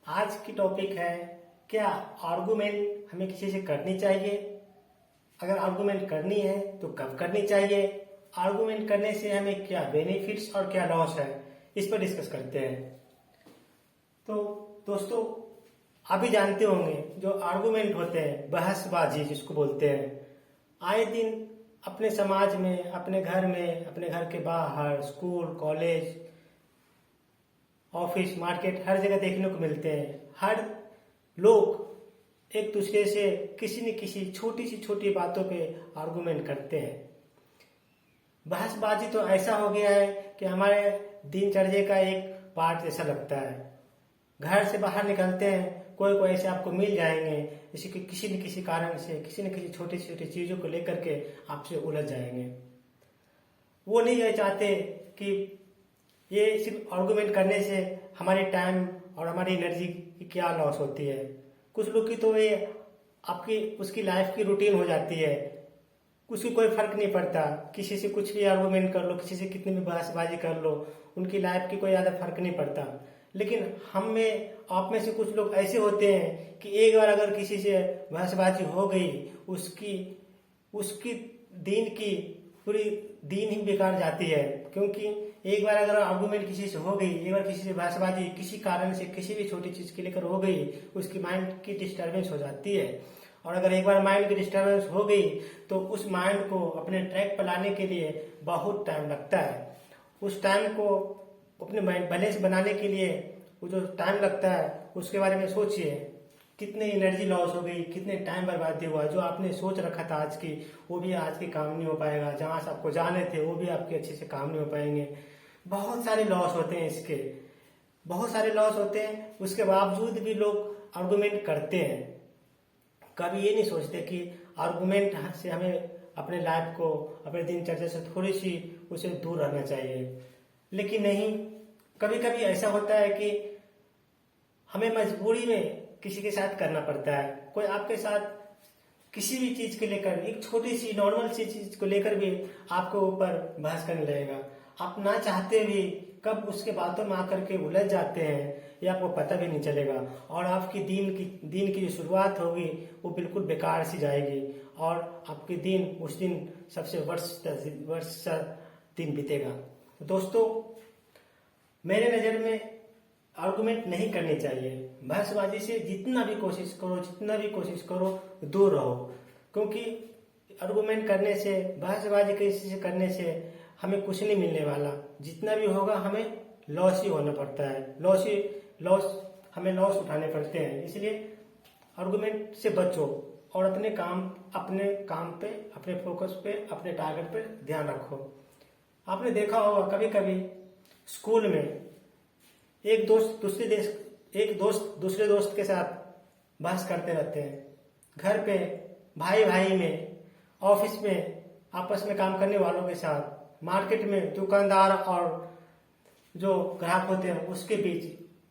आज की टॉपिक है, क्या आर्गुमेंट हमें किसी से करनी चाहिए? अगर आर्गुमेंट करनी है तो कब करनी चाहिए? आर्गुमेंट करने से हमें क्या बेनिफिट्स और क्या लॉस है, इस पर डिस्कस करते हैं। तो दोस्तों, आप भी जानते होंगे जो आर्गुमेंट होते हैं, बहसबाजी जिसको बोलते हैं, आए दिन अपने समाज में, अपने घर में, अपने घर के बाहर, स्कूल, कॉलेज, ऑफिस, मार्केट, हर जगह देखने को मिलते हैं। हर लोग एक दूसरे से किसी न किसी छोटी सी छोटी बातों पे आर्गुमेंट करते हैं। बहसबाजी तो ऐसा हो गया है कि हमारे दिनचर्या का एक पार्ट जैसा लगता है। घर से बाहर निकलते हैं, कोई कोई ऐसे आपको मिल जाएंगे जैसे कि किसी न किसी कारण से, किसी न किसी छोटी छोटी चीजों को लेकर के आपसे उलझ जाएंगे। वो नहीं ये चाहते कि ये सिर्फ आर्गुमेंट करने से हमारी टाइम और हमारी एनर्जी की क्या लॉस होती है। कुछ लोग की तो ये आपकी उसकी लाइफ की रूटीन हो जाती है, उसकी कोई फर्क नहीं पड़ता, किसी से कुछ भी आर्गुमेंट कर लो, किसी से कितनी भी बहसबाजी कर लो, उनकी लाइफ की कोई ज्यादा फर्क नहीं पड़ता। लेकिन हम में, आप में से कुछ लोग ऐसे होते हैं कि एक बार अगर किसी से बहसबाजी हो गई, उसकी उसकी दिन की पूरी दिन ही बेकार जाती है। क्योंकि एक बार अगर आर्गुमेंट किसी से हो गई, एक बार किसी से बहसबाजी किसी कारण से, किसी भी छोटी चीज के लेकर हो गई, उसकी माइंड की डिस्टरबेंस हो जाती है। और अगर एक बार माइंड की डिस्टरबेंस हो गई तो उस माइंड को अपने ट्रैक पर लाने के लिए बहुत टाइम लगता है। उस टाइम को अपने बैलेंस बनाने के लिए वो जो टाइम लगता है उसके बारे में सोचिए, कितनी एनर्जी लॉस हो गई, कितने टाइम बर्बादी हुआ। जो आपने सोच रखा था आज की, वो भी आज के काम नहीं हो पाएगा। जहां से आपको जाने थे वो भी आपके अच्छे से काम नहीं हो पाएंगे। बहुत सारे लॉस होते हैं इसके, बहुत सारे लॉस होते हैं। उसके बावजूद भी लोग आर्गुमेंट करते हैं। कभी ये नहीं सोचते कि आर्गुमेंट से हमें अपने लाइफ को, अपने दिनचर्या से थोड़ी सी उसे दूर रहना चाहिए। लेकिन नहीं, कभी कभी ऐसा होता है कि हमें मजबूरी में किसी के साथ करना पड़ता है। कोई आपके साथ किसी भी चीज के लेकर, एक छोटी सी नॉर्मल सी चीज को लेकर भी आपको ऊपर बहस करने लगेगा। आप ना चाहते भी कब उसके बातों में आकर के उलझ जाते हैं ये आपको पता भी नहीं चलेगा। और आपकी दिन की जो शुरुआत होगी वो बिल्कुल बेकार सी जाएगी। और आपके दिन उस दिन सबसे वर्ष दिन बीतेगा। तो दोस्तों, मेरे नजर में आर्गुमेंट नहीं करनी चाहिए। बहसबाजी से जितना भी कोशिश करो दूर रहो। क्योंकि आर्गुमेंट करने से, बहसबाजी किसी से करने से हमें कुछ नहीं मिलने वाला। जितना भी होगा हमें लॉस ही होना पड़ता है, हमें लॉस उठाने पड़ते हैं। इसलिए आर्गुमेंट से बचो और अपने काम पे, अपने फोकस पे, अपने टारगेट पे ध्यान रखो। आपने देखा होगा कभी कभी स्कूल में एक दोस्त दूसरे दोस्त के साथ बहस करते रहते हैं। घर पे भाई भाई में, ऑफिस में आपस में काम करने वालों के साथ, मार्केट में दुकानदार और जो ग्राहक होते हैं उसके बीच,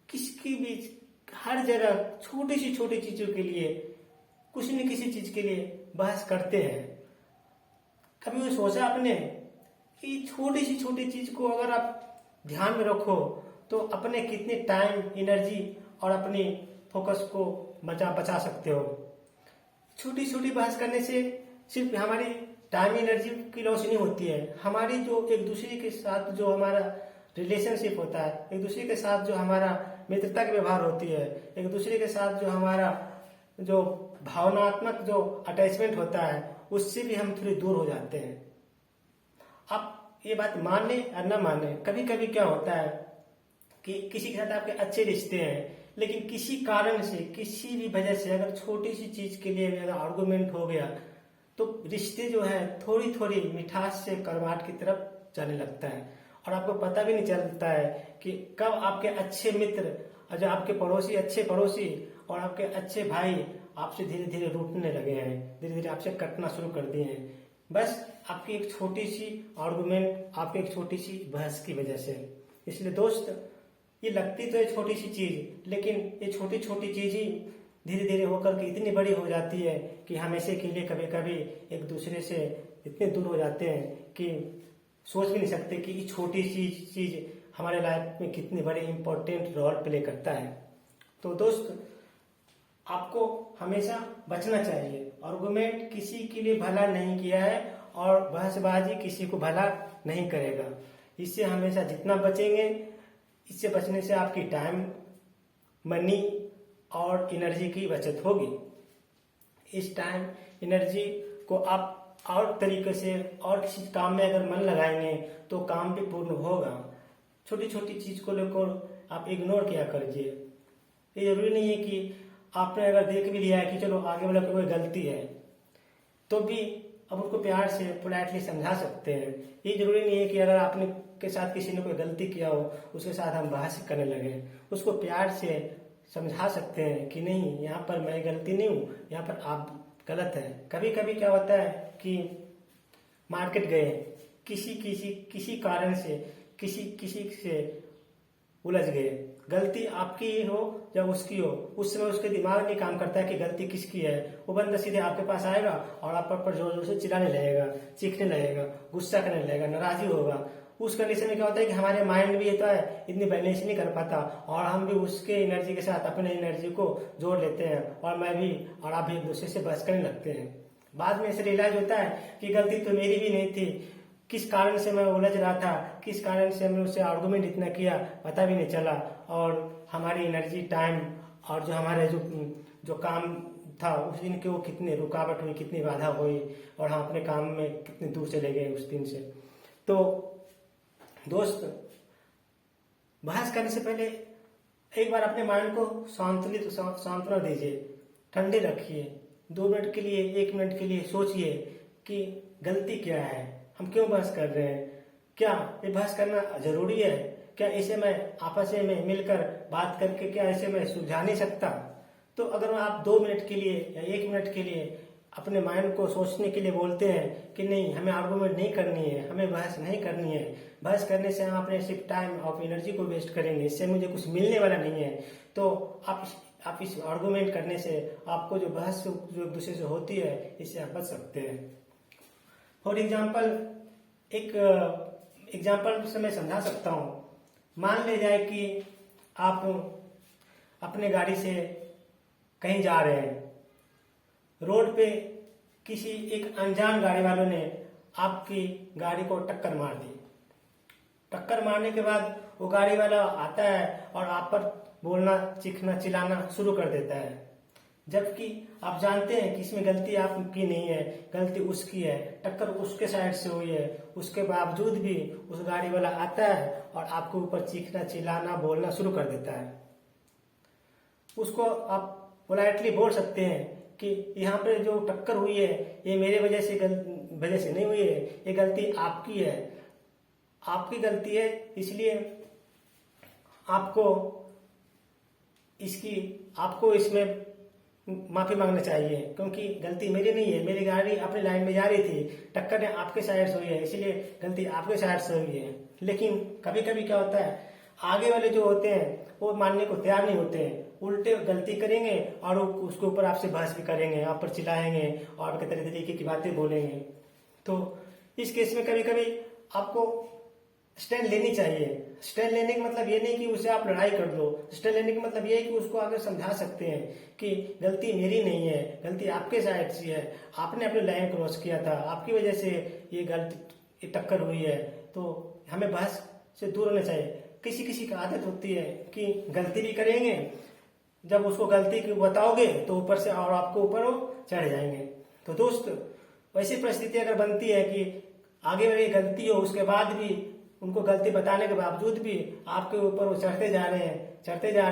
किसके बीच, हर जगह छोटी सी चीजों के लिए, कुछ न किसी चीज के लिए बहस करते हैं। कभी वो सोचा आपने कि छोटी सी चीज को अगर आप ध्यान में रखो तो अपने कितने टाइम, एनर्जी और अपनी फोकस को बचा सकते हो। छोटी बहस करने से सिर्फ हमारी टाइम, एनर्जी की लॉस नहीं होती है, हमारी जो एक दूसरे के साथ जो हमारा रिलेशनशिप होता है, एक दूसरे के साथ जो हमारा मित्रता की व्यवहार होती है, एक दूसरे के साथ जो हमारा जो भावनात्मक जो अटैचमेंट होता है, उससे भी हम थोड़ी दूर हो जाते हैं। आप ये बात माने या न माने, कभी कभी क्या होता है कि किसी के साथ आपके अच्छे रिश्ते हैं, लेकिन किसी कारण से, किसी भी वजह से अगर छोटी सी चीज के लिए अगर आर्गुमेंट हो गया तो रिश्ते जो है थोड़ी थोड़ी मिठास से कड़वाहट की तरफ जाने लगता है। और आपको पता भी नहीं चलता है कि कब आपके अच्छे मित्र और जो आपके अच्छे पड़ोसी और आपके अच्छे भाई आपसे धीरे धीरे रूठने लगे हैं, धीरे धीरे आपसे कटना शुरू कर दिए हैं, बस आपकी एक छोटी सी आर्गुमेंट, आपकी एक छोटी सी बहस की वजह से। इसलिए दोस्त, ये लगती तो है छोटी सी चीज, लेकिन ये छोटी चीज ही धीरे धीरे होकर के इतनी बड़ी हो जाती है कि हम ऐसे के लिए कभी कभी एक दूसरे से इतने दूर हो जाते हैं कि सोच भी नहीं सकते कि ये छोटी सी चीज हमारे लाइफ में कितनी बड़ी इंपॉर्टेंट रोल प्ले करता है। तो दोस्त, आपको हमेशा बचना चाहिए। आर्गुमेंट किसी के लिए भला नहीं किया है और बहसबाजी किसी को भला नहीं करेगा। इससे हमेशा जितना बचेंगे, इससे बचने से आपकी टाइम, मनी और एनर्जी की बचत होगी। इस टाइम एनर्जी को आप और तरीके से और किसी काम में अगर मन लगाएंगे तो काम भी पूर्ण होगा। छोटी छोटी चीज को लेकर आप इग्नोर किया करिए। ये जरूरी नहीं है कि आपने अगर देख भी लिया है कि चलो आगे वाला कोई गलती है, तो भी अब उसको प्यार से पोलाइटली समझा सकते हैं। ये जरूरी नहीं है कि अगर आपने के साथ किसी ने कोई गलती किया हो उसके साथ हम बहस करने लगे। उसको प्यार से समझा सकते हैं कि नहीं, यहाँ पर मैं गलती नहीं हूँ, यहाँ पर आप गलत है। कभी कभी क्या होता है कि मार्केट गए, किसी कारण से किसी से उलझ गए, गलती आपकी ही हो या उसकी हो, उस समय उसके दिमाग में काम करता है कि गलती किसकी है। वो बंदा सीधे आपके पास आएगा और आप पर जोर जोर से चिल्लाने लगेगा, चीखने लगेगा, गुस्सा करने लगेगा, नाराजी होगा। उस कंडीशन में क्या होता है कि हमारे माइंड भी ये तो है इतनी बैलेंस नहीं कर पाता और हम भी उसके एनर्जी के साथ अपने एनर्जी को जोड़ लेते हैं और मैं भी और आप भी एक दूसरे से बहस करने लगते हैं। बाद में ऐसे रियलाइज होता है कि गलती तो मेरी भी नहीं थी, किस कारण से मैं उलझ रहा था, किस कारण से हमने उससे आर्गुमेंट इतना किया पता भी नहीं चला और हमारी एनर्जी, टाइम और जो हमारे जो काम था उस दिन के वो कितने रुकावट हुई, कितनी बाधा हुई और हम अपने काम में कितने दूर चले गए उस दिन से। तो दोस्त, बहस करने से पहले एक बार अपने माइंड को सांत्वना दीजिए, ठंडे रखिए। 2 मिनट के लिए, 1 मिनट के लिए सोचिए कि गलती क्या है, हम क्यों बहस कर रहे हैं, क्या ये बहस करना जरूरी है, क्या इसे मैं आपस में मिलकर बात करके क्या इसे मैं सुलझा नहीं सकता। तो अगर आप 2 मिनट के लिए या 1 मिनट के लिए अपने माइंड को सोचने के लिए बोलते हैं कि नहीं, हमें आर्गुमेंट नहीं करनी है, हमें बहस नहीं करनी है, बहस करने से हम अपने सिर्फ टाइम और एनर्जी को वेस्ट करेंगे, इससे मुझे कुछ मिलने वाला नहीं है, तो आप इस आर्गुमेंट करने से, आपको जो बहस जो एक दूसरे से होती है, इससे आप बच सकते हैं। फॉर एग्जाम्पल, एक एग्जाम्पल से मैं समझा सकता हूँ। मान ले जाए कि आप अपने गाड़ी से कहीं जा रहे हैं, रोड पे किसी एक अनजान गाड़ी वालों ने आपकी गाड़ी को टक्कर मार दी। टक्कर मारने के बाद वो गाड़ी वाला आता है और आप पर बोलना, चीखना, चिल्लाना शुरू कर देता है, जबकि आप जानते हैं कि इसमें गलती आपकी नहीं है, गलती उसकी है, टक्कर उसके साइड से हुई है। उसके बावजूद भी उस गाड़ी वाला आता है और आपके ऊपर चीखना, चिल्लाना, बोलना शुरू कर देता है। उसको आप पोलाइटली बोल सकते हैं कि यहाँ पे जो टक्कर हुई है ये मेरे वजह से नहीं हुई है, ये गलती आपकी है, आपकी गलती है, इसलिए आपको इसमें माफी मांगना चाहिए, क्योंकि गलती मेरी नहीं है, मेरी गाड़ी अपनी लाइन में जा रही थी, टक्कर ने आपके साइड से हुई है, इसलिए गलती आपके साइड से हुई है। लेकिन कभी कभी क्या होता है, आगे वाले जो होते हैं वो मानने को तैयार नहीं होते हैं, उल्टे गलती करेंगे और उसके ऊपर आपसे बहस भी करेंगे, आप पर चिल्लाएंगे और आपके तरह तरीके की बातें बोलेंगे। तो इस केस में कभी कभी आपको स्टैंड लेनी चाहिए। स्टैंड लेने का मतलब ये नहीं कि उसे आप लड़ाई कर दो, स्टैंड लेने का मतलब ये है कि उसको आगे समझा सकते हैं कि गलती मेरी नहीं है, गलती आपके साइड से है, आपने अपनी लाइन क्रॉस किया था, आपकी वजह से ये टक्कर हुई है, तो हमें बहस से दूर होना चाहिए। किसी किसी की आदत होती है कि गलती भी करेंगे, जब उसको गलती की बताओगे तो ऊपर से और आपको ऊपर वो चढ़ जाएंगे। तो दोस्त, वैसी परिस्थिति अगर बनती है कि आगे वाली गलती हो, उसके बाद भी उनको गलती बताने के बावजूद भी आपके ऊपर वो चढ़ते जा रहे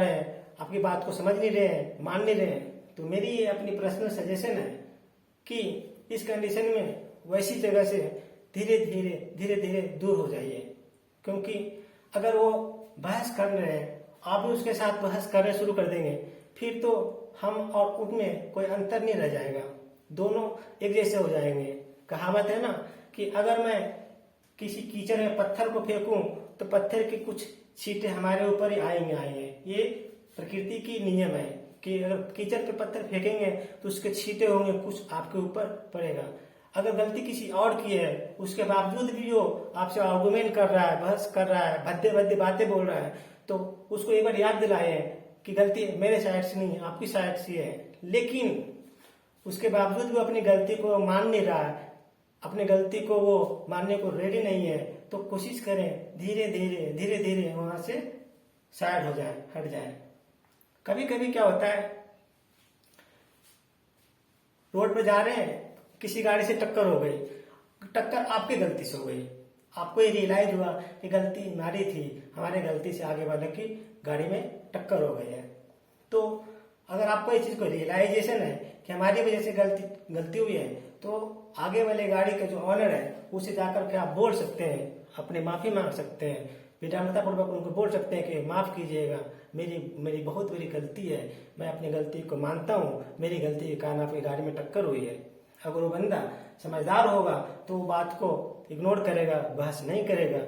हैं, आपकी बात को समझ नहीं रहे हैं, मान नहीं रहे हैं, तो मेरी ये अपनी पर्सनल सजेशन है कि इस कंडीशन में वैसी जगह से धीरे धीरे दूर हो जाइए। क्योंकि अगर वो बहस कर रहे हैं, आप भी उसके साथ बहस करना शुरू कर देंगे, फिर तो हम और उनमें कोई अंतर नहीं रह जाएगा, दोनों एक जैसे हो जाएंगे। कहावत है ना कि अगर मैं किसी कीचड़ में पत्थर को फेंकूं तो पत्थर के कुछ छींटे हमारे ऊपर ही आएंगे। ये प्रकृति की नियम है कि अगर कीचड़ पे पत्थर फेंकेंगे तो उसके छींटे होंगे, कुछ आपके ऊपर पड़ेगा। अगर गलती किसी और की है, उसके बावजूद भी वो आपसे आर्गुमेंट कर रहा है, बहस कर रहा है, भद्दे भद्दे बातें बोल रहा है, तो उसको एक बार याद दिलाए कि गलती मेरे साइड से नहीं आपकी साइड से है, लेकिन उसके बावजूद वो अपनी गलती को मान नहीं रहा है, अपनी गलती को वो मानने को रेडी नहीं है, तो कोशिश करें धीरे धीरे धीरे धीरे वहां से साइड हो जाए, हट जाए। कभी कभी क्या होता है, रोड पे जा रहे हैं, किसी गाड़ी से टक्कर हो गई, टक्कर आपकी गलती से हो गई, आपको ये रियलाइज हुआ कि गलती हमारी थी, हमारे गलती से आगे वाले की गाड़ी में टक्कर हो गई है। तो अगर आपको इस चीज को रियलाइजेशन है कि हमारी वजह से गलती हुई है, तो आगे वाले गाड़ी का जो ऑनर है उसे जाकर के आप बोल सकते हैं, अपनी माफी मांग सकते हैं, विनम्रता पूर्वक उनको बोल सकते हैं कि माफ कीजिएगा, मेरी बहुत बड़ी गलती है, मैं अपनी गलती को मानता हूँ, मेरी गलती के कारण आपकी गाड़ी में टक्कर हुई है। अगर वो बंदा समझदार होगा तो वो बात को इग्नोर करेगा, बहस नहीं करेगा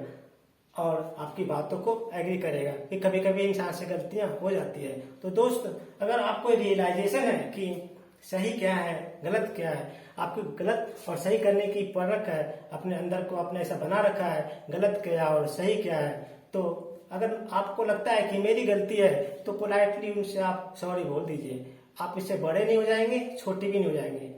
और आपकी बातों को एग्री करेगा कि कभी कभी इंसान से गलतियां हो जाती है। तो दोस्त, अगर आपको रियलाइजेशन है कि सही क्या है गलत क्या है, आपको गलत और सही करने की परख है, अपने अंदर को आपने ऐसा बना रखा है गलत क्या और सही क्या है, तो अगर आपको लगता है कि मेरी गलती है तो पोलाइटली उनसे आप सॉरी बोल दीजिए। आप इससे बड़े नहीं हो जाएंगे, छोटे भी नहीं हो जाएंगे।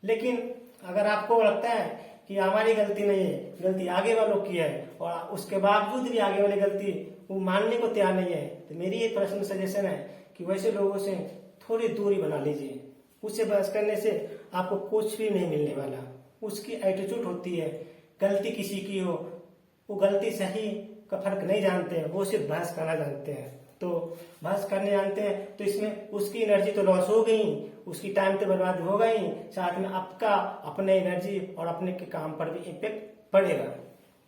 लेकिन अगर आपको लगता है कि हमारी गलती नहीं है, गलती आगे वालों की है, और उसके बावजूद भी आगे वाली गलती वो मानने को तैयार नहीं है, तो मेरी एक पर्सनल सजेशन है कि वैसे लोगों से थोड़ी दूरी बना लीजिए। उससे बहस करने से आपको कुछ भी नहीं मिलने वाला। उसकी एटीट्यूड होती है, गलती किसी की हो, वो गलती सही का फर्क नहीं जानते हैं, वो सिर्फ बहस करना जानते हैं। तो बहस करने जानते हैं तो इसमें उसकी एनर्जी तो लॉस हो गई, उसकी टाइम तो बर्बाद हो गई, साथ में आपका अपने एनर्जी और अपने के काम पर भी इम्पेक्ट पड़ेगा।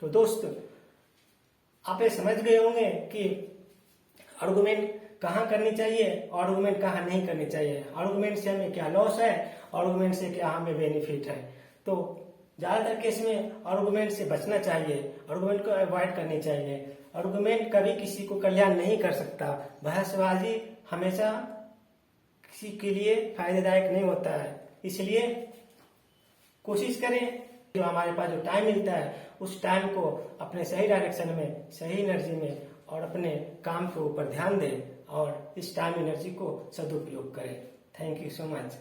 तो दोस्त, आप ये समझ गए होंगे कि आर्गुमेंट कहाँ करनी चाहिए और आर्गुमेंट कहाँ नहीं करनी चाहिए, आर्गुमेंट से हमें क्या लॉस है, आर्गुमेंट से क्या हमें बेनिफिट है। तो ज्यादातर केस में आर्गुमेंट से बचना चाहिए, आर्गुमेंट को अवॉइड करनी चाहिए। आर्गुमेंट कभी किसी को कल्याण नहीं कर सकता, बहसबाजी हमेशा किसी के लिए फायदेदायक नहीं होता है। इसलिए कोशिश करें जो हमारे पास जो टाइम मिलता है उस टाइम को अपने सही डायरेक्शन में, सही एनर्जी में और अपने काम के ऊपर ध्यान दें और इस टाइम एनर्जी को सदुपयोग करें। Thank you so much.